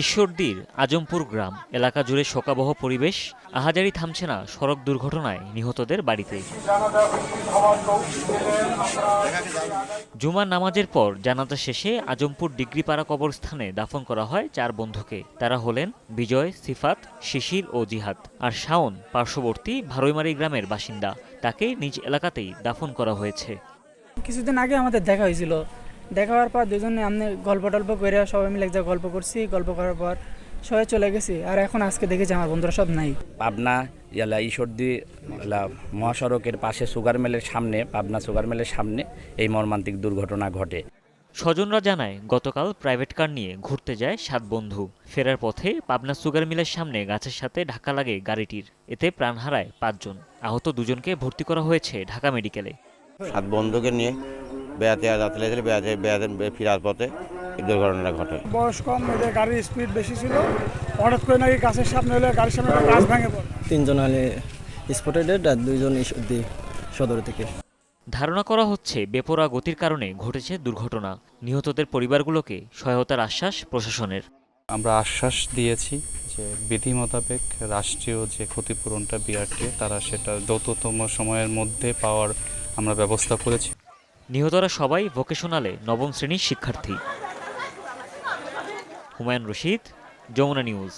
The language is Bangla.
ঈশ্বরদীর আজমপুর গ্রাম এলাকা জুড়ে শোকাবহ পরিবেশ। আহাজারি থামছে না সড়ক দুর্ঘটনায় নিহতদের বাড়িতে। জুমার নামাজের পর জানাজা শেষে আজমপুর ডিগ্রিপাড়া কবরস্থানে দাফন করা হয় 4 বন্ধুকে। তারা হলেন বিজয়, সিফাত, শিশির ও জিহাদ। আর শাওন পার্শ্ববর্তী ভারৈমারি গ্রামের বাসিন্দা। তাকে নিজ এলাকাতেই দাফন করা হয়েছে। কিছুদিন আগে আমাদের দেখা হয়েছিল, দেখা হওয়ার পর দুজনে আমি গল্প টল্প করে সবাই মিলে এক জায়গায় গল্প করছি। গল্প করার পর সবাই চলে গেছি। আর এখন আজকে দেখেছি আমার বন্ধুরা সব নাই। পাবনা ঈশ্বরদী মহাসড়কের পাশে সুগার মিলের সামনে, পাবনা সুগার মিলের সামনে এই মর্মান্তিক দুর্ঘটনা ঘটে। স্বজনরা জানায় গতকাল প্রাইভেট কার নিয়ে ঘুরতে যায় 7 বন্ধু। ফেরার পথে পাবনা সুগার মিলের সামনে গাছের সাথে ধাক্কা লাগে গাড়িটির। এতে প্রাণ হারায় 5 জন। আহত 2 জনকে ভর্তি করা হয়েছে ঢাকা মেডিকেলে। 7 বন্ধুকে নিয়ে বেড়াতে যাচ্ছিল, বেড়াতে ফেরার পথে এই দুর্ঘটনাটা ঘটে। বয়স কম, এদের গাড়ির স্পিড বেশি ছিল। হঠাৎ করে নাকি গাছের সামনে হলে গাড়ির সামনে গাছ ভেঙে পড়ে। 3 জন হলে স্পটে ডেড আর 2 জন সদর থেকে। ধারণা করা হচ্ছে বেপরোয়া গতির কারণে ঘটেছে দুর্ঘটনা। নিহতদের পরিবারগুলোকে সহায়তার আশ্বাস প্রশাসনের। আমরা আশ্বাস দিয়েছি যে বিধি মোতাবেক রাষ্ট্রীয় যে ক্ষতিপূরণটা বিআরটি তারা সেটা দ্রুততম সময়ের মধ্যে পাওয়ার আমরা ব্যবস্থা করেছি। নিহতরা সবাই ভোকেশনালে 9ম শ্রেণীর শিক্ষার্থী। হুমায়ুন রশিদ, যমুনা নিউজ।